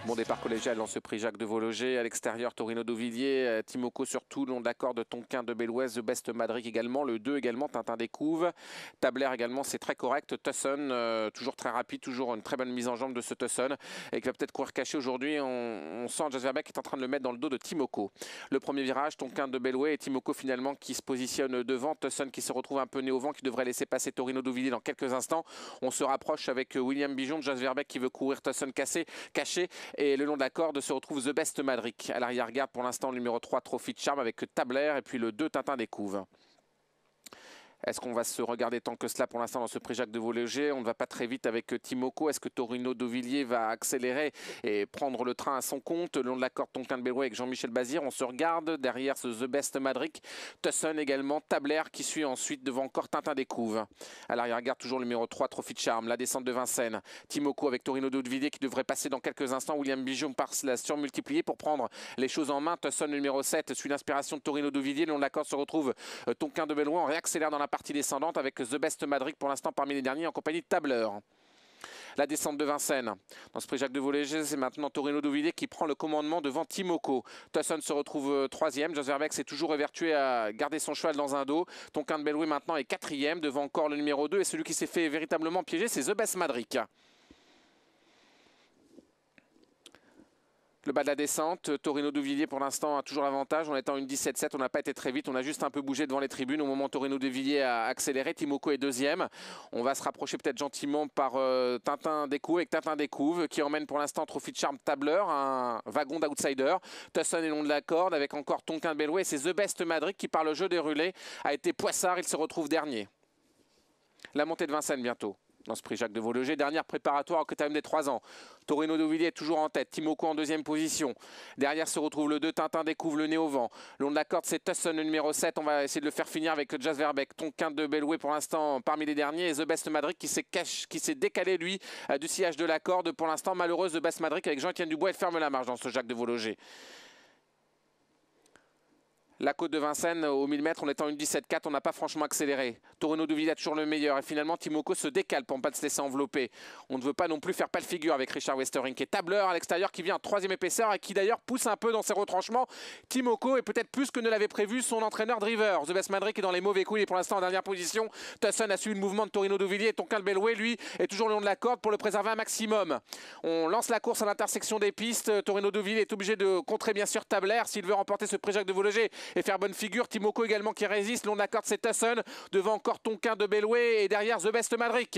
Bon départ collégial dans ce prix Jacques de Vologer. À l'extérieur, Torino d'Auvilliers, Timoko surtout, long d'accord de Tonquin de Bellouez, The Best Madrid également, le 2 également, Tintin Découvre. Tabler également, c'est très correct. Tusson, toujours très rapide, toujours une très bonne mise en jambe de ce Tusson et qui va peut-être courir caché aujourd'hui. On sent Jasper Beck qui est en train de le mettre dans le dos de Timoko. Le premier virage, Tonquin de Bellouez et Timoko finalement qui se positionne devant. Tusson qui se retrouve un peu né au vent, qui devrait laisser passer Torino d'Auvilliers dans quelques instants. On se rapproche avec William Bijon, Jasper Beck qui veut courir Tusson caché. Et le long de la corde se retrouve The Best Madrid. À l'arrière-garde, pour l'instant, le numéro 3, Trophy de Charme, avec Tabler. Et puis le 2, Tintin Découvre. Est-ce qu'on va se regarder tant que cela pour l'instant dans ce prix Jacques de Vologer? On ne va pas très vite avec Timoko. Est-ce que Torino d'Auvilliers va accélérer et prendre le train à son compte? Le long de la corde, Tonquin de Bellouez avec Jean-Michel Bazir. On se regarde derrière ce The Best Madrid. Tusson également. Tabler qui suit ensuite devant encore Tintin Découvre. À l'arrière-garde, toujours le numéro 3, Trophy de Charme. La descente de Vincennes. Timoko avec Torino d'Auvilliers qui devrait passer dans quelques instants. William Bijon par la surmultiplier pour prendre les choses en main. Tusson, le numéro 7, suit l'inspiration de Torino d'Auvilliers. Le long de la corde se retrouve Tonquin de Bellouez. On réaccélère dans la partie descendante avec The Best Madrid pour l'instant parmi les derniers en compagnie de Tabler. La descente de Vincennes. Dans ce prix Jacques de Vologer, c'est maintenant Torino d'Auvilliers qui prend le commandement devant Timoko. Tusson se retrouve troisième. Jasper Beck s'est toujours évertué à garder son cheval dans un dos. Tonquin de Bellouez maintenant est quatrième devant encore le numéro 2. Et celui qui s'est fait véritablement piéger, c'est The Best Madrid. Le bas de la descente, Torino d'Auvilliers pour l'instant a toujours l'avantage. En étant une 17-7, on n'a pas été très vite. On a juste un peu bougé devant les tribunes au moment où Torino d'Auvilliers a accéléré. Timoko est deuxième. On va se rapprocher peut-être gentiment par Tintin Découvre avec Tintin Découvre qui emmène pour l'instant Trophy de Charme Tabler, un wagon d'outsider. Tusson est long de la corde avec encore Tonquin de Bellouez. C'est The Best Madrid qui par le jeu déroulé a été poissard. Il se retrouve dernier. La montée de Vincennes bientôt. Dans ce prix Jacques de Vologer, dernière préparatoire au critérium des 3 ans. Torino d'Auvilliers est toujours en tête, Timoko en deuxième position. Derrière se retrouve le 2, Tintin Découvre, le nez au vent. Le long de la corde, c'est Tusson, le numéro 7. On va essayer de le faire finir avec Jasper Beck. Tonquin de Bellouez pour l'instant parmi les derniers. Et The Best Madrid qui s'est décalé lui du sillage de la corde. Pour l'instant, malheureuse The Best Madrid avec Jean-Étienne Dubois. Elle ferme la marche dans ce Jacques de Vologer. La côte de Vincennes, au 1000 mètres, en étant une 17-4, on n'a pas franchement accéléré. Torino d'Auvilliers a toujours le meilleur. Et finalement, Timoko se décale pour ne pas se laisser envelopper. On ne veut pas non plus faire pas de figure avec Richard Westerink. Et Tabler à l'extérieur qui vient en troisième épaisseur et qui d'ailleurs pousse un peu dans ses retranchements. Timoko est peut-être plus que ne l'avait prévu son entraîneur driver. The Best Madrid qui est dans les mauvais coups. Il est pour l'instant en dernière position. Tusson a suivi le mouvement de Torino d'Auvilliers. Tonquin de Bellouez, lui, est toujours le long de la corde pour le préserver un maximum. On lance la course à l'intersection des pistes. Torino d'Auvilliers est obligé de contrer bien sûr Tabler s'il veut remporter ce prix Jacques de Vologer et faire bonne figure. Timoko également qui résiste. Long d'accord, c'est Tusson. Devant encore Tonquin de Bellouez et derrière The Best Madrid.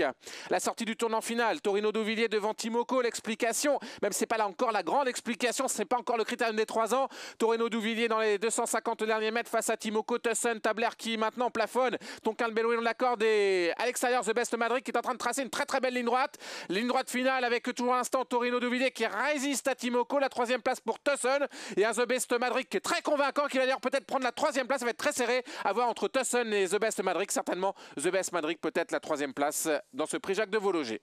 La sortie du tournant final. Torino d'Auvilliers devant Timoko. L'explication, même c'est pas là encore la grande explication, ce n'est pas encore le critérium des 3 ans. Torino d'Auvilliers dans les 250 derniers mètres face à Timoko, Tusson, Tabler qui maintenant plafonne. Tonquin de Bellouez long de la corde et à l'extérieur The Best Madrid qui est en train de tracer une très belle ligne droite. Ligne droite finale avec toujours l'instant Torino d'Auvilliers qui résiste à Timoko. La 3e place pour Tusson et un The Best Madrid qui est très convaincant, qui va d'ailleurs peut-être prendre la 3e place. Ça va être très serré à voir entre Tusson et The Best Madrid. Certainement The Best Madrid peut-être la 3e place dans ce prix Jacques de Vologer.